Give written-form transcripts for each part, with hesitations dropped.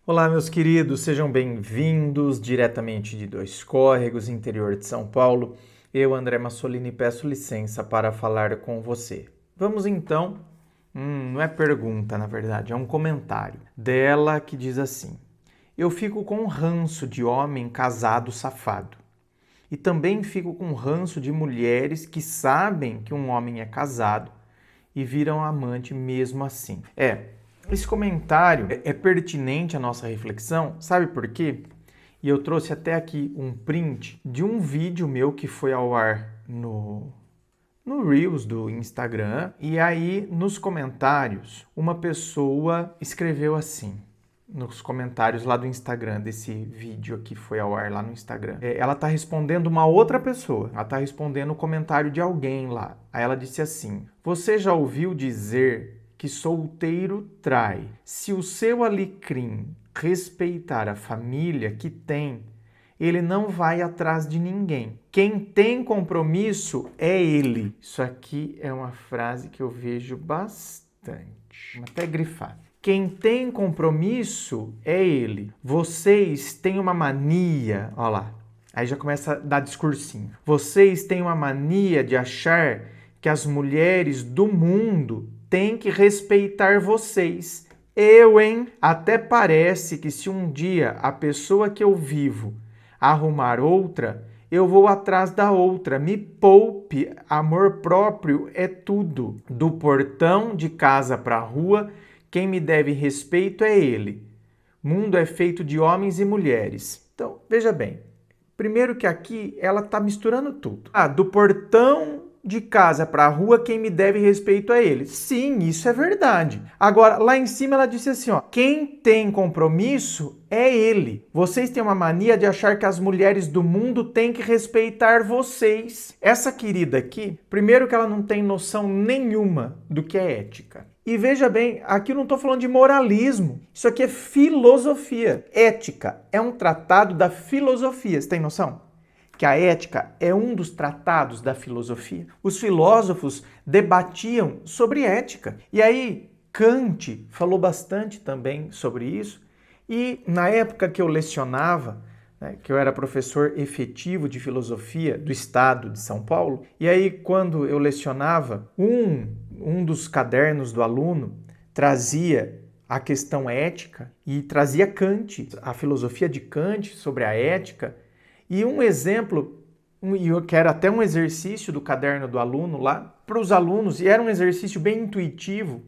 Olá, meus queridos, sejam bem-vindos diretamente de Dois Córregos, interior de São Paulo. Eu, André Massolini, peço licença para falar com você. Vamos então, não é pergunta, na verdade, é um comentário dela que diz assim: eu fico com ranço de homem casado safado. E também fico com ranço de mulheres que sabem que um homem é casado e viram amante mesmo assim. Esse comentário é pertinente à nossa reflexão, sabe por quê? E eu trouxe até aqui um print de um vídeo meu que foi ao ar no Reels do Instagram. E aí, nos comentários, uma pessoa escreveu assim, nos comentários lá do Instagram, desse vídeo que foi ao ar lá no Instagram. Ela tá respondendo uma outra pessoa, ela tá respondendo o comentário de alguém lá. Aí ela disse assim: você já ouviu dizer que solteiro trai? Se o seu alecrim respeitar a família que tem, ele não vai atrás de ninguém. Quem tem compromisso é ele. Isso aqui é uma frase que eu vejo bastante. Vou até grifar. Quem tem compromisso é ele. Vocês têm uma mania, olha lá. Aí já começa a dar discursinho. Vocês têm uma mania de achar que as mulheres do mundo têm que respeitar vocês. Hein? Até parece que se um dia a pessoa que eu vivo arrumar outra, eu vou atrás da outra. Me poupe, amor próprio é tudo. Do portão de casa para a rua, quem me deve respeito é ele. Mundo é feito de homens e mulheres. Então, veja bem. Primeiro que aqui ela está misturando tudo. Do portão de casa para a rua, quem me deve respeito é ele. Sim, isso é verdade. Agora, lá em cima ela disse assim, quem tem compromisso é ele. Vocês têm uma mania de achar que as mulheres do mundo têm que respeitar vocês. Essa querida aqui, primeiro que ela não tem noção nenhuma do que é ética. E veja bem, aqui eu não estou falando de moralismo. Isso aqui é filosofia. Ética é um tratado da filosofia. Você tem noção? Que a ética é um dos tratados da filosofia. Os filósofos debatiam sobre ética. E aí, Kant falou bastante também sobre isso. E na época que eu lecionava, que eu era professor efetivo de filosofia do estado de São Paulo, e aí quando eu lecionava, um dos cadernos do aluno trazia a questão ética e trazia Kant, a filosofia de Kant sobre a ética. E um exemplo, que era até um exercício do caderno do aluno lá, para os alunos, e era um exercício bem intuitivo,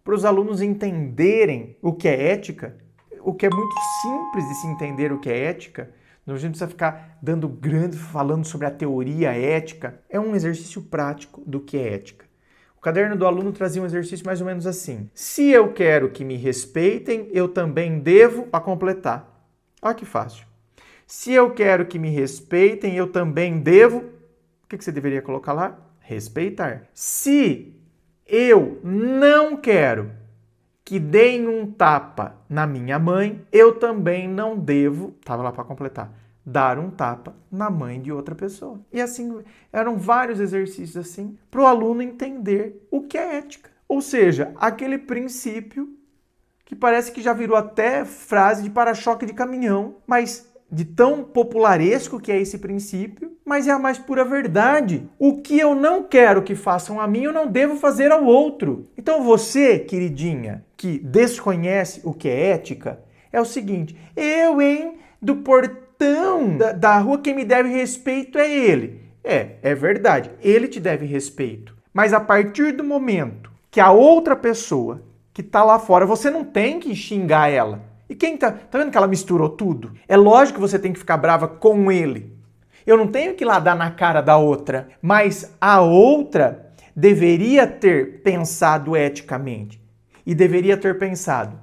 para os alunos entenderem o que é ética, o que é muito simples de se entender o que é ética. Não, a gente precisa ficar falando sobre a teoria ética. É um exercício prático do que é ética. O caderno do aluno trazia um exercício mais ou menos assim: se eu quero que me respeitem, eu também devo, para completar. Olha que fácil. Se eu quero que me respeitem, eu também devo... O que você deveria colocar lá? Respeitar. Se eu não quero que deem um tapa na minha mãe, eu também não devo, estava lá para completar, dar um tapa na mãe de outra pessoa. E assim, eram vários exercícios assim, para o aluno entender o que é ética. Ou seja, aquele princípio que parece que já virou até frase de para-choque de caminhão, mas de tão popularesco que é esse princípio, mas é a mais pura verdade. O que eu não quero que façam a mim, eu não devo fazer ao outro. Então você, queridinha, que desconhece o que é ética, é o seguinte: do portão da rua, quem me deve respeito é ele. É verdade, ele te deve respeito. Mas a partir do momento que a outra pessoa que está lá fora, você não tem que xingar ela. E quem tá vendo que ela misturou tudo? É lógico que você tem que ficar brava com ele. Eu não tenho que ir lá dar na cara da outra, mas a outra deveria ter pensado eticamente. E deveria ter pensado.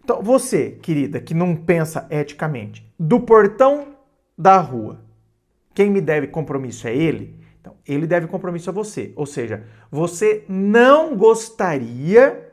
Então, você, querida, que não pensa eticamente, do portão da rua, quem me deve compromisso é ele? Então, ele deve compromisso a você. Ou seja, você não gostaria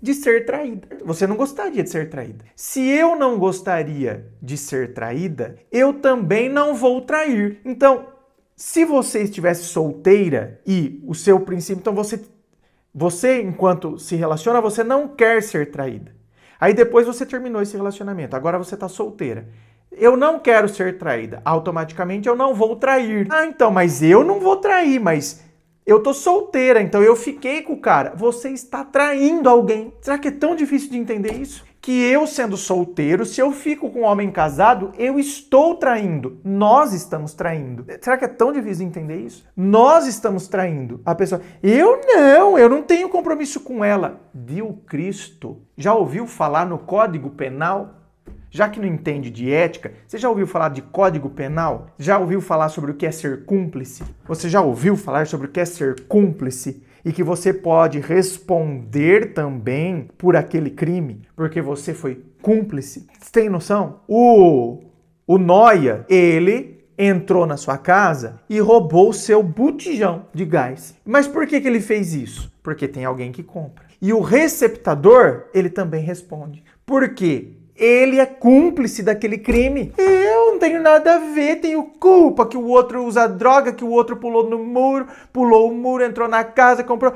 de ser traída. Você não gostaria de ser traída. Se eu não gostaria de ser traída, eu também não vou trair. Então, se você estivesse solteira e o seu princípio, então você enquanto se relaciona, você não quer ser traída. Aí depois você terminou esse relacionamento, agora você tá solteira. Eu não quero ser traída. Automaticamente eu não vou trair. Ah, então, mas eu não vou trair, mas eu tô solteira, então eu fiquei com o cara. Você está traindo alguém. Será que é tão difícil de entender isso? Que eu, sendo solteiro, se eu fico com um homem casado, eu estou traindo. Nós estamos traindo. Será que é tão difícil de entender isso? Nós estamos traindo a pessoa. Eu não tenho compromisso com ela. Viu Cristo? Já ouviu falar no Código Penal? Já que não entende de ética, você já ouviu falar de Código Penal? Já ouviu falar sobre o que é ser cúmplice? Você já ouviu falar sobre o que é ser cúmplice? E que você pode responder também por aquele crime, porque você foi cúmplice. Você tem noção? O Noia, ele entrou na sua casa e roubou o seu botijão de gás. Mas por que ele fez isso? Porque tem alguém que compra. E o receptador, ele também responde. Por quê? Ele é cúmplice daquele crime. Eu não tenho nada a ver, tenho culpa que o outro usa droga, que o outro pulou o muro, entrou na casa, comprou.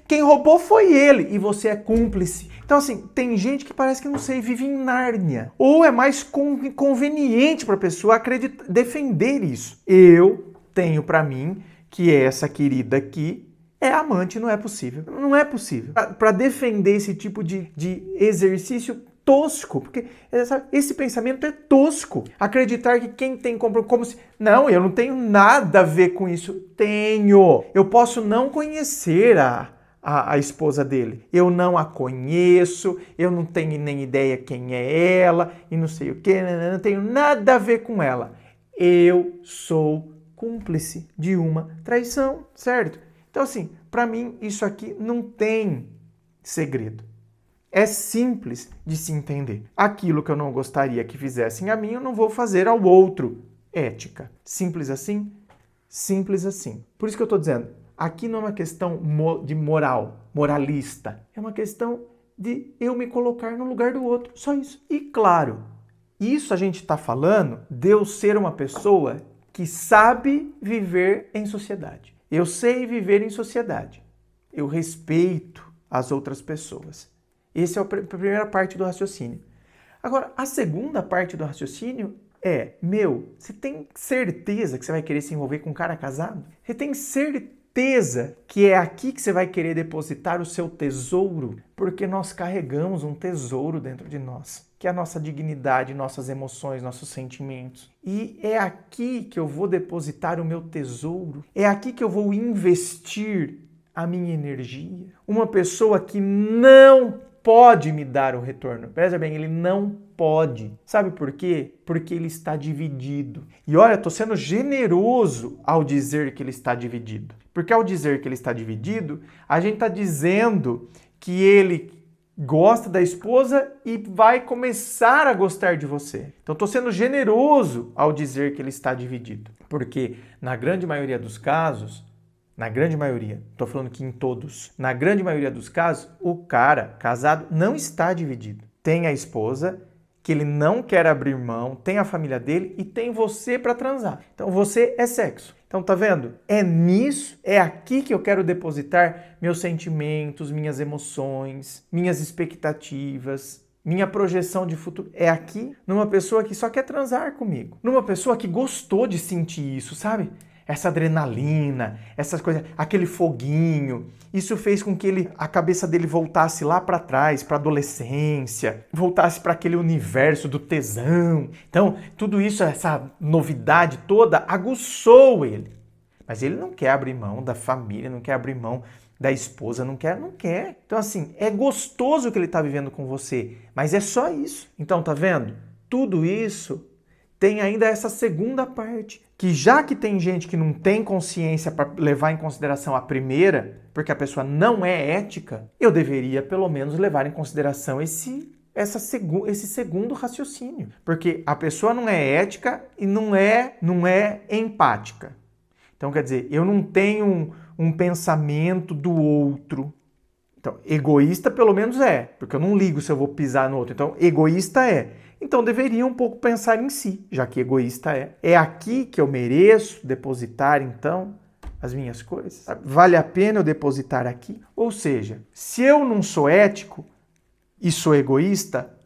Quem roubou foi ele e você é cúmplice. Então assim, tem gente que parece que não sei, vive em Nárnia. Ou é mais conveniente para a pessoa defender isso. Eu tenho para mim que essa querida aqui é amante, não é possível. Não é possível. Para defender esse tipo de exercício tosco, porque esse pensamento é tosco. Acreditar que quem tem compromisso, como se... Não, eu não tenho nada a ver com isso. Tenho. Eu posso não conhecer a esposa dele. Eu não a conheço, eu não tenho nem ideia quem é ela, e não sei o que, não tenho nada a ver com ela. Eu sou cúmplice de uma traição, certo? Então assim, para mim isso aqui não tem segredo. É simples de se entender. Aquilo que eu não gostaria que fizessem a mim, eu não vou fazer ao outro. Ética. Simples assim? Simples assim. Por isso que eu estou dizendo, aqui não é uma questão de moralista. É uma questão de eu me colocar no lugar do outro. Só isso. E claro, isso a gente está falando de eu ser uma pessoa que sabe viver em sociedade. Eu sei viver em sociedade. Eu respeito as outras pessoas. Essa é a primeira parte do raciocínio. Agora, a segunda parte do raciocínio é, você tem certeza que você vai querer se envolver com um cara casado? Você tem certeza que é aqui que você vai querer depositar o seu tesouro? Porque nós carregamos um tesouro dentro de nós, que é a nossa dignidade, nossas emoções, nossos sentimentos. E é aqui que eu vou depositar o meu tesouro, é aqui que eu vou investir a minha energia. Uma pessoa que não pode me dar o retorno. Veja bem, ele não pode. Sabe por quê? Porque ele está dividido. E olha, estou sendo generoso ao dizer que ele está dividido. Porque ao dizer que ele está dividido, a gente está dizendo que ele gosta da esposa e vai começar a gostar de você. Então estou sendo generoso ao dizer que ele está dividido. Porque na grande maioria dos casos, na grande maioria, estou falando que em todos, na grande maioria dos casos, o cara casado não está dividido. Tem a esposa que ele não quer abrir mão, tem a família dele e tem você para transar. Então você é sexo. Então tá vendo? É nisso, é aqui que eu quero depositar meus sentimentos, minhas emoções, minhas expectativas, minha projeção de futuro. É aqui numa pessoa que só quer transar comigo. Numa pessoa que gostou de sentir isso, sabe? Essa adrenalina, essas coisas, aquele foguinho, isso fez com que a cabeça dele voltasse lá para trás, para a adolescência, voltasse para aquele universo do tesão. Então, tudo isso, essa novidade toda, aguçou ele. Mas ele não quer abrir mão da família, não quer abrir mão da esposa, não quer. Então, assim, é gostoso o que ele está vivendo com você, mas é só isso. Então, tá vendo? Tudo isso tem ainda essa segunda parte, que já que tem gente que não tem consciência para levar em consideração a primeira, porque a pessoa não é ética, eu deveria pelo menos levar em consideração esse segundo raciocínio. Porque a pessoa não é ética e não é empática. Então, quer dizer, eu não tenho um pensamento do outro. Então, egoísta pelo menos é, porque eu não ligo se eu vou pisar no outro. Então, egoísta é. Então deveria um pouco pensar em si, já que egoísta é. É aqui que eu mereço depositar, então, as minhas coisas? Vale a pena eu depositar aqui? Ou seja, se eu não sou ético, e sou egoísta,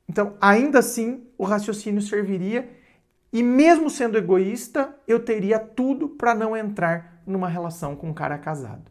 então ainda assim o raciocínio serviria e mesmo sendo egoísta, eu teria tudo para não entrar numa relação com um cara casado.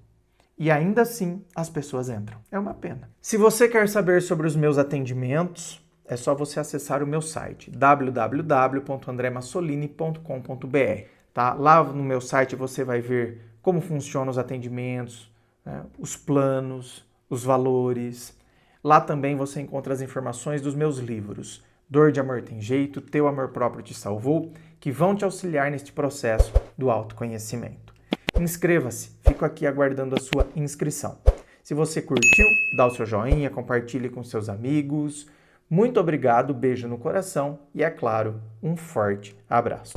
E ainda assim as pessoas entram. É uma pena. Se você quer saber sobre os meus atendimentos, é só você acessar o meu site www.andremassolini.com.br. Tá? Lá no meu site você vai ver como funcionam os atendimentos, né? Os planos, os valores. Lá também você encontra as informações dos meus livros Dor de Amor Tem Jeito, Teu Amor Próprio Te Salvou, que vão te auxiliar neste processo do autoconhecimento. Inscreva-se, fico aqui aguardando a sua inscrição. Se você curtiu, dá o seu joinha, compartilhe com seus amigos. Muito obrigado, beijo no coração e, é claro, um forte abraço.